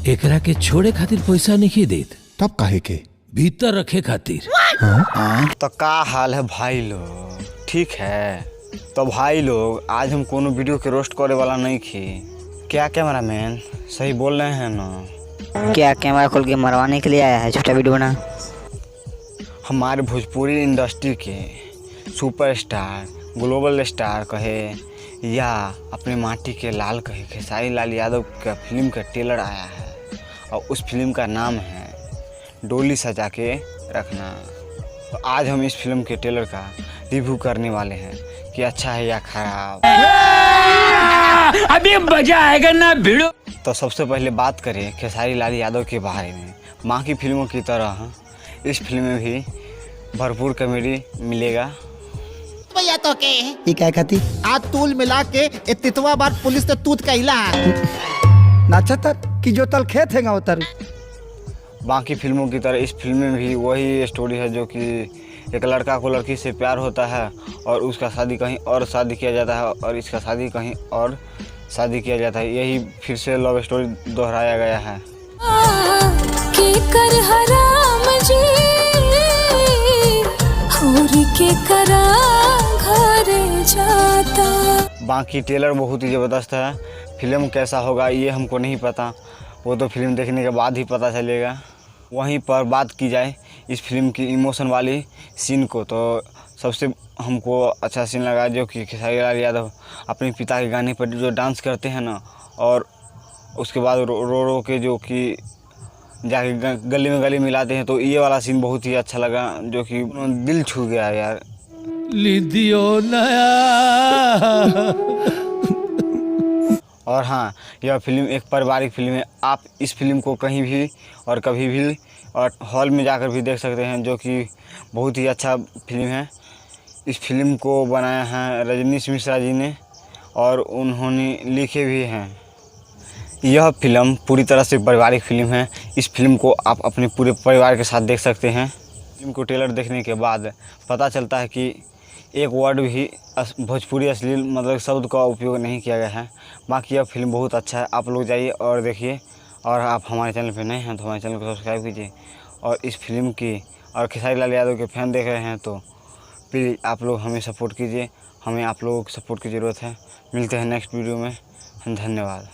एकरा के छोड़े खातिर पैसा नहीं देत, तब काहे के भीतर रखे खातिर। तो का हाल है भाई लोग, ठीक है? तो भाई लोग आज हम कोनो वीडियो के रोस्ट करे वाला नहीं थी। क्या कैमरा मैन सही बोल रहे हैं ना? क्या कैमरा खोल के मरवाने के लिए आया है? छोटा वीडियो बना। हमारे भोजपुरी इंडस्ट्री के सुपरस्टार, ग्लोबल स्टार कहे या अपने माटी के लाल कहे, खेसारी लाल यादव का फिल्म का ट्रेलर आया है और उस फिल्म का नाम है डोली सजा के रखना। तो आज हम इस फिल्म के ट्रेलर का रिव्यू करने वाले हैं कि अच्छा है या खराब। अभी मजा आएगा ना भिड़ो। तो सबसे पहले बात करें खेसारी लाल यादव के बारे में। माँ की फिल्मों की तरह इस फिल्म में भी भरपूर कॉमेडी मिलेगा। भैया तो के ई काय खाती आज तूल मिला के इतवा बार पुलिस ने तूत कहला नाचतर कि जो तल खेत है उतर। बाकी फिल्मों की तरह इस फिल्म में भी वही स्टोरी है, जो कि एक लड़का को लड़की से प्यार होता है और उसका शादी कहीं और शादी किया जाता है और इसका शादी कहीं और शादी किया जाता है। यही फिर से लव स्टोरी दोहराया गया है। के कर हराम जी और के करा घर जाता। बाकी ट्रेलर बहुत ही ज़बरदस्त है। फिल्म कैसा होगा ये हमको नहीं पता, वो तो फिल्म देखने के बाद ही पता चलेगा। वहीं पर बात की जाए इस फिल्म की इमोशन वाली सीन को, तो सबसे हमको अच्छा सीन लगा जो कि खेसारी लाल यादव अपने पिता के गाने पर जो डांस करते हैं ना, और उसके बाद रो रो के जो कि जाके गले में गले मिलाते हैं, तो ये वाला सीन बहुत ही अच्छा लगा, जो कि दिल छू गया यार। लिदियो नया। और हाँ, यह फिल्म एक पारिवारिक फिल्म है। आप इस फिल्म को कहीं भी और कभी भी और हॉल में जाकर भी देख सकते हैं, जो कि बहुत ही अच्छा फिल्म है। इस फिल्म को बनाया है रजनीश मिश्रा जी ने और उन्होंने लिखे भी हैं। यह फिल्म पूरी तरह से पारिवारिक फिल्म है। इस फिल्म को आप अपने पूरे परिवार के साथ देख सकते हैं। फिल्म को ट्रेलर देखने के बाद पता चलता है कि एक वर्ड भी भोजपुरी अश्लील मतलब शब्द का उपयोग नहीं किया गया है। बाकी यह फिल्म बहुत अच्छा है, आप लोग जाइए और देखिए। और आप हमारे चैनल पे नए हैं तो हमारे चैनल को सब्सक्राइब कीजिए। और इस फिल्म की और खेसारी लाल यादव के फैन देख रहे हैं तो प्लीज़ आप लोग हमें सपोर्ट कीजिए। हमें आप लोगों की सपोर्ट की ज़रूरत है। मिलते हैं नेक्स्ट वीडियो में। धन्यवाद।